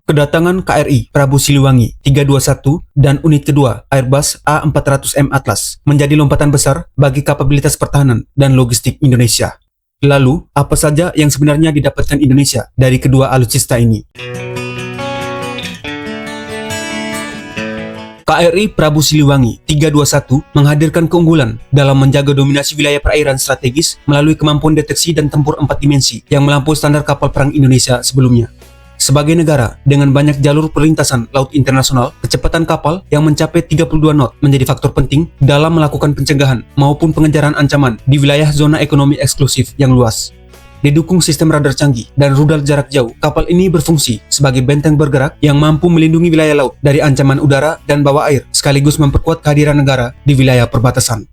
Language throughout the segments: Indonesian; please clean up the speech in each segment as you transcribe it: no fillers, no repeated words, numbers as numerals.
Kedatangan KRI Prabu Siliwangi 321 dan unit kedua Airbus A400M Atlas menjadi lompatan besar bagi kapabilitas pertahanan dan logistik Indonesia. Lalu, apa saja yang sebenarnya didapatkan Indonesia dari kedua alutsista ini? KRI Prabu Siliwangi 321 menghadirkan keunggulan dalam menjaga dominasi wilayah perairan strategis melalui kemampuan deteksi dan tempur 4 dimensi yang melampaui standar kapal perang Indonesia sebelumnya. Sebagai negara dengan banyak jalur perlintasan laut internasional, kecepatan kapal yang mencapai 32 knot menjadi faktor penting dalam melakukan pencegahan maupun pengejaran ancaman di wilayah zona ekonomi eksklusif yang luas. Didukung sistem radar canggih dan rudal jarak jauh, kapal ini berfungsi sebagai benteng bergerak yang mampu melindungi wilayah laut dari ancaman udara dan bawah air, sekaligus memperkuat kehadiran negara di wilayah perbatasan.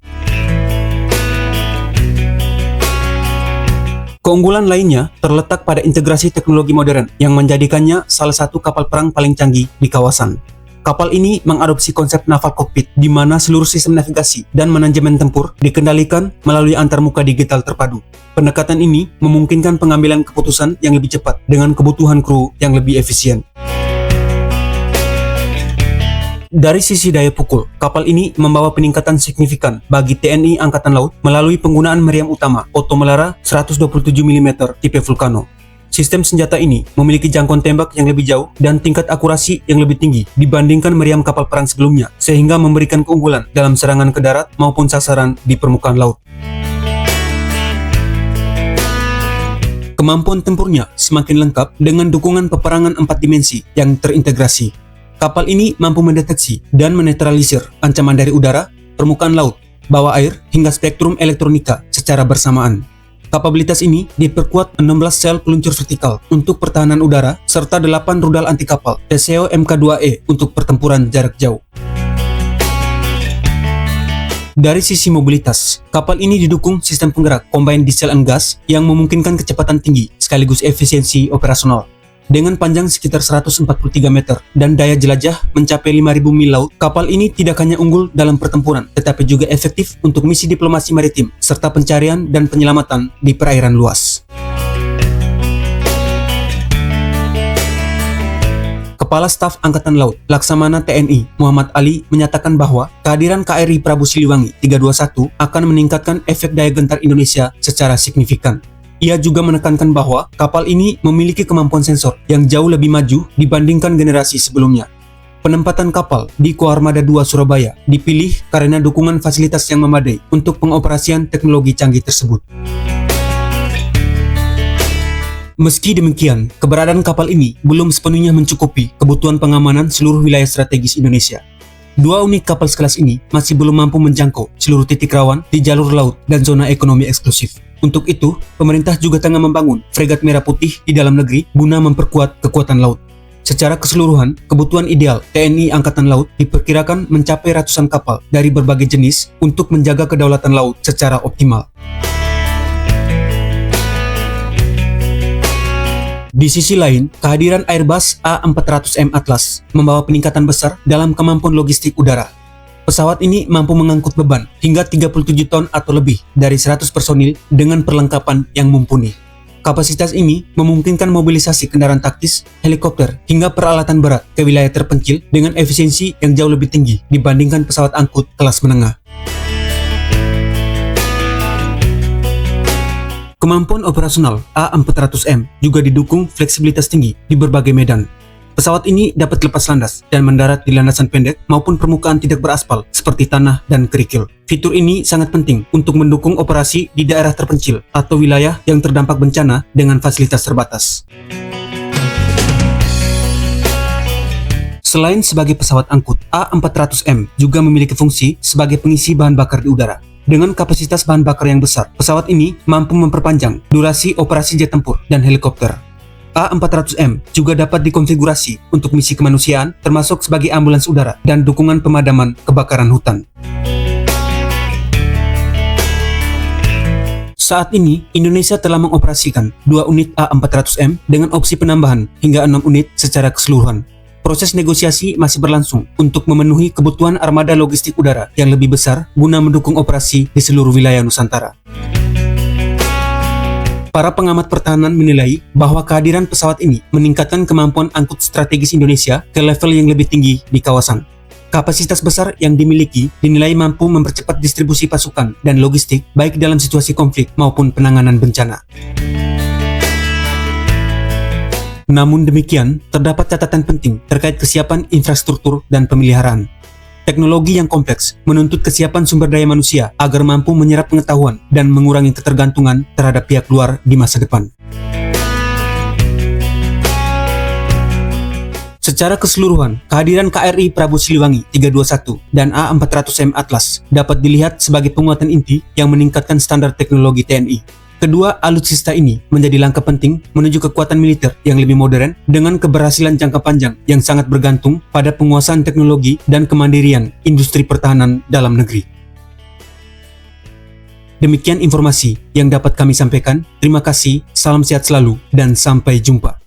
Keunggulan lainnya terletak pada integrasi teknologi modern yang menjadikannya salah satu kapal perang paling canggih di kawasan. Kapal ini mengadopsi konsep naval cockpit di mana seluruh sistem navigasi dan manajemen tempur dikendalikan melalui antarmuka digital terpadu. Pendekatan ini memungkinkan pengambilan keputusan yang lebih cepat dengan kebutuhan kru yang lebih efisien. Dari sisi daya pukul, kapal ini membawa peningkatan signifikan bagi TNI Angkatan Laut melalui penggunaan meriam utama Otto Melara 127 mm tipe Vulcano. Sistem senjata ini memiliki jangkauan tembak yang lebih jauh dan tingkat akurasi yang lebih tinggi dibandingkan meriam kapal perang sebelumnya, sehingga memberikan keunggulan dalam serangan ke darat maupun sasaran di permukaan laut. Kemampuan tempurnya semakin lengkap dengan dukungan peperangan 4 dimensi yang terintegrasi. Kapal ini mampu mendeteksi dan menetralisir ancaman dari udara, permukaan laut, bawah air, hingga spektrum elektronika secara bersamaan. Kapabilitas ini diperkuat 16 sel peluncur vertikal untuk pertahanan udara serta 8 rudal anti kapal Teseo Mk2E untuk pertempuran jarak jauh. Dari sisi mobilitas, kapal ini didukung sistem penggerak combined diesel and gas yang memungkinkan kecepatan tinggi sekaligus efisiensi operasional. Dengan panjang sekitar 143 meter dan daya jelajah mencapai 5.000 mil laut, kapal ini tidak hanya unggul dalam pertempuran, tetapi juga efektif untuk misi diplomasi maritim serta pencarian dan penyelamatan di perairan luas. Kepala Staf Angkatan Laut Laksamana TNI Muhammad Ali menyatakan bahwa kehadiran KRI Prabu Siliwangi 321 akan meningkatkan efek daya gentar Indonesia secara signifikan. Ia juga menekankan bahwa kapal ini memiliki kemampuan sensor yang jauh lebih maju dibandingkan generasi sebelumnya. Penempatan kapal di Koarmada 2 Surabaya dipilih karena dukungan fasilitas yang memadai untuk pengoperasian teknologi canggih tersebut. Meski demikian, keberadaan kapal ini belum sepenuhnya mencukupi kebutuhan pengamanan seluruh wilayah strategis Indonesia. 2 unit kapal sekelas ini masih belum mampu menjangkau seluruh titik rawan di jalur laut dan zona ekonomi eksklusif. Untuk itu, pemerintah juga tengah membangun fregat merah putih di dalam negeri guna memperkuat kekuatan laut. Secara keseluruhan, kebutuhan ideal TNI Angkatan Laut diperkirakan mencapai ratusan kapal dari berbagai jenis untuk menjaga kedaulatan laut secara optimal. Di sisi lain, kehadiran Airbus A400M Atlas membawa peningkatan besar dalam kemampuan logistik udara. Pesawat ini mampu mengangkut beban hingga 37 ton atau lebih dari 100 personil dengan perlengkapan yang mumpuni. Kapasitas ini memungkinkan mobilisasi kendaraan taktis, helikopter, hingga peralatan berat ke wilayah terpencil dengan efisiensi yang jauh lebih tinggi dibandingkan pesawat angkut kelas menengah. Kemampuan operasional A400M juga didukung fleksibilitas tinggi di berbagai medan. Pesawat ini dapat lepas landas dan mendarat di landasan pendek maupun permukaan tidak beraspal seperti tanah dan kerikil. Fitur ini sangat penting untuk mendukung operasi di daerah terpencil atau wilayah yang terdampak bencana dengan fasilitas terbatas. Selain sebagai pesawat angkut, A400M juga memiliki fungsi sebagai pengisi bahan bakar di udara. Dengan kapasitas bahan bakar yang besar, pesawat ini mampu memperpanjang durasi operasi jet tempur dan helikopter. A400M juga dapat dikonfigurasi untuk misi kemanusiaan termasuk sebagai ambulans udara dan dukungan pemadaman kebakaran hutan. Saat ini, Indonesia telah mengoperasikan 2 unit A400M dengan opsi penambahan hingga 6 unit secara keseluruhan. Proses negosiasi masih berlangsung untuk memenuhi kebutuhan armada logistik udara yang lebih besar guna mendukung operasi di seluruh wilayah Nusantara. Para pengamat pertahanan menilai bahwa kehadiran pesawat ini meningkatkan kemampuan angkut strategis Indonesia ke level yang lebih tinggi di kawasan. Kapasitas besar yang dimiliki dinilai mampu mempercepat distribusi pasukan dan logistik baik dalam situasi konflik maupun penanganan bencana. Namun demikian, terdapat catatan penting terkait kesiapan infrastruktur dan pemeliharaan. Teknologi yang kompleks menuntut kesiapan sumber daya manusia agar mampu menyerap pengetahuan dan mengurangi ketergantungan terhadap pihak luar di masa depan. Secara keseluruhan, kehadiran KRI Prabu Siliwangi 321 dan A400M Atlas dapat dilihat sebagai penguatan inti yang meningkatkan standar teknologi TNI. Kedua alutsista ini menjadi langkah penting menuju kekuatan militer yang lebih modern dengan keberhasilan jangka panjang yang sangat bergantung pada penguasaan teknologi dan kemandirian industri pertahanan dalam negeri. Demikian informasi yang dapat kami sampaikan. Terima kasih, salam sehat selalu, dan sampai jumpa.